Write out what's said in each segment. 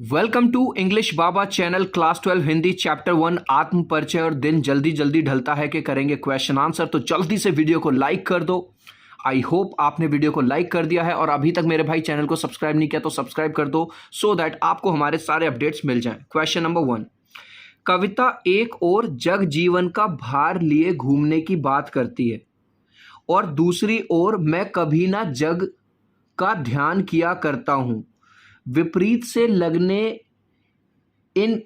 Welcome to English Baba channel class 12 Hindi chapter 1 Aatm परिचय। और दिन जल्दी जल्दी ढलता है कि करेंगे क्वेश्चन आंसर, तो जल्दी से वीडियो को लाइक कर दो। आई होप आपने वीडियो को लाइक कर दिया है और अभी तक मेरे भाई चैनल को सब्सक्राइब नहीं किया तो सब्सक्राइब कर दो सो दैट आपको हमारे सारे अपडेट्स मिल जाएं। क्वेश्चन नंबर 1, कविता एक और जग जीवन का भार लिए घूमने की बात करती है और दूसरी ओर मैं कभी ना जग का ध्यान किया करता हूं। विपरीत से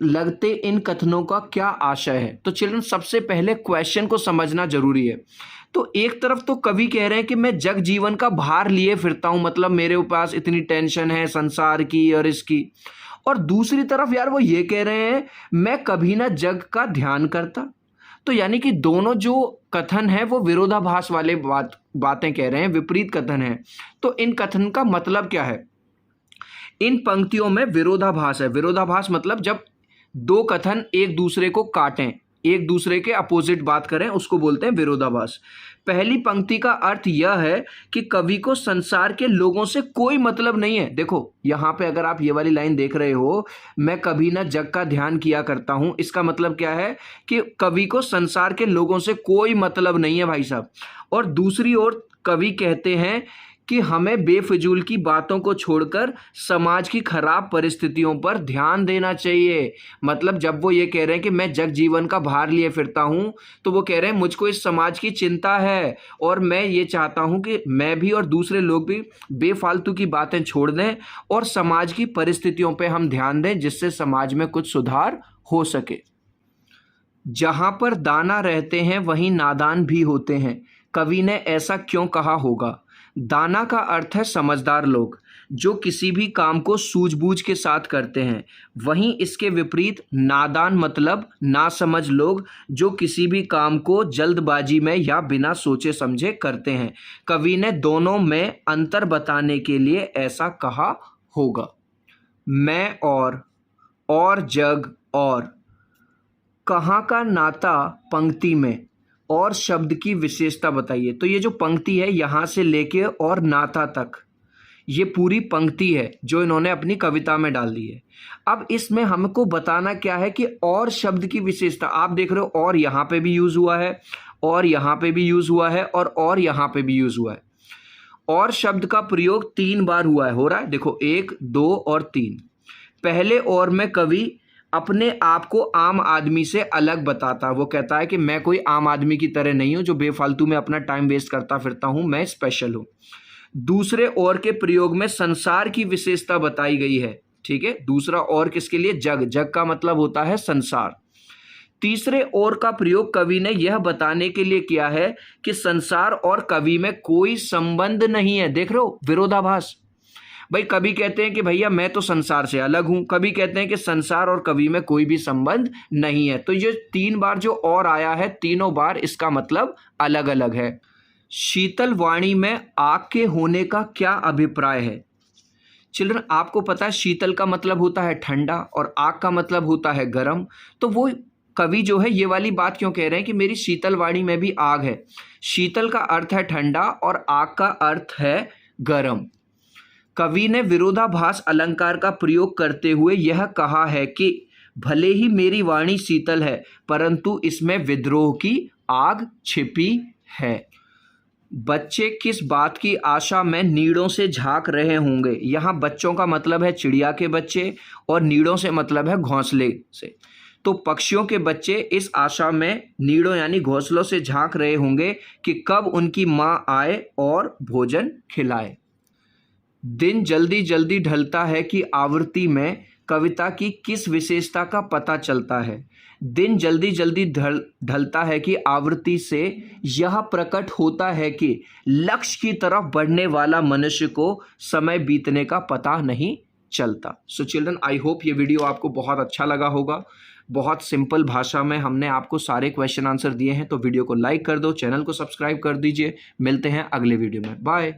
लगते इन कथनों का क्या आशय है? तो चिल्ड्रन, सबसे पहले क्वेश्चन को समझना जरूरी है। तो एक तरफ तो कवि कह रहे हैं कि मैं जग जीवन का भार लिए फिरता हूं, मतलब मेरे पास इतनी टेंशन है संसार की और इसकी, और दूसरी तरफ यार वो ये कह रहे हैं मैं कभी ना जग का ध्यान करता। तो यानी कि दोनों जो कथन है वो विरोधाभास वाले बातें कह रहे हैं, विपरीत कथन है। तो इन कथन का मतलब क्या है? इन पंक्तियों में विरोधाभास है। विरोधाभास मतलब जब दो कथन एक दूसरे को काटें, एक दूसरे के अपोजिट बात करें, उसको बोलते हैं विरोधाभास। पहली पंक्ति का अर्थ यह है कि कवि को संसार के लोगों से कोई मतलब नहीं है। देखो यहां पे अगर आप ये वाली लाइन देख रहे हो, मैं कभी ना जग का ध्यान किया करता हूं, इसका मतलब क्या है कि कवि को संसार के लोगों से कोई मतलब नहीं है भाई साहब। और दूसरी ओर कवि कहते हैं कि हमें बेफिजूल की बातों को छोड़कर समाज की खराब परिस्थितियों पर ध्यान देना चाहिए। मतलब जब वो ये कह रहे हैं कि मैं जग जीवन का भार लिए फिरता हूं, तो वो कह रहे हैं मुझको इस समाज की चिंता है और मैं ये चाहता हूं कि मैं भी और दूसरे लोग भी बेफालतू की बातें छोड़ दें और समाज की परिस्थितियों पर हम ध्यान दें, जिससे समाज में कुछ सुधार हो सके। जहां पर दाना रहते हैं वहीं नादान भी होते हैं। कवि ने ऐसा क्यों कहा होगा? दाना का अर्थ है समझदार लोग जो किसी भी काम को सूझबूझ के साथ करते हैं। वहीं इसके विपरीत नादान मतलब नासमझ लोग जो किसी भी काम को जल्दबाजी में या बिना सोचे समझे करते हैं। कवि ने दोनों में अंतर बताने के लिए ऐसा कहा होगा। मैं और जग और कहाँ का नाता पंक्ति में और शब्द की विशेषता बताइए। तो ये जो पंक्ति है यहां से लेके और नाता तक, ये पूरी पंक्ति है जो इन्होंने अपनी कविता में डाल दी है। अब इसमें हमको बताना क्या है कि और शब्द की विशेषता। आप देख रहे हो और यहां पे भी यूज हुआ है, और यहां पे भी यूज हुआ है, और यहां पे भी यूज हुआ है। और शब्द का प्रयोग 3 बार हुआ है, हो रहा है। देखो 1, 2 और 3। पहले और में कवि अपने आप को आम आदमी से अलग बताता है। वो कहता है कि मैं कोई आम आदमी की तरह नहीं हूं जो बेफालतू में अपना टाइम वेस्ट करता फिरता हूं, मैं स्पेशल हूं। दूसरे और के प्रयोग में संसार की विशेषता बताई गई है, ठीक है। दूसरा और किसके लिए? जग का मतलब होता है संसार। तीसरे और का प्रयोग कवि ने यह बताने के लिए किया है कि संसार और कवि में कोई संबंध नहीं है। देख रहे हो विरोधाभास। भाई कभी कहते हैं कि भैया मैं तो संसार से अलग हूं, कभी कहते हैं कि संसार और कवि में कोई भी संबंध नहीं है। तो ये 3 बार जो और आया है, तीनों बार इसका मतलब अलग अलग है। शीतल वाणी में आग के होने का क्या अभिप्राय है? चिल्ड्रन, आपको पता है शीतल का मतलब होता है ठंडा और आग का मतलब होता है गर्म। तो वो कवि जो है ये वाली बात क्यों कह रहे हैं कि मेरी शीतल वाणी में भी आग है? शीतल का अर्थ है ठंडा और आग का अर्थ है गर्म। कवि ने विरोधाभास अलंकार का प्रयोग करते हुए यह कहा है कि भले ही मेरी वाणी शीतल है परंतु इसमें विद्रोह की आग छिपी है। बच्चे किस बात की आशा में नीड़ों से झांक रहे होंगे? यहाँ बच्चों का मतलब है चिड़िया के बच्चे और नीड़ों से मतलब है घोंसले से। तो पक्षियों के बच्चे इस आशा में नीड़ों यानी घोंसलों से झांक रहे होंगे कि कब उनकी माँ आए और भोजन खिलाए। दिन जल्दी जल्दी ढलता है कि आवृत्ति में कविता की किस विशेषता का पता चलता है? दिन जल्दी जल्दी ढलता है कि आवृत्ति से यह प्रकट होता है कि लक्ष्य की तरफ बढ़ने वाला मनुष्य को समय बीतने का पता नहीं चलता। सो चिल्ड्रन, आई होप ये वीडियो आपको बहुत अच्छा लगा होगा। बहुत सिंपल भाषा में हमने आपको सारे क्वेश्चन आंसर दिए हैं। तो वीडियो को लाइक कर दो, चैनल को सब्सक्राइब कर दीजिए। मिलते हैं अगले वीडियो में। बाय।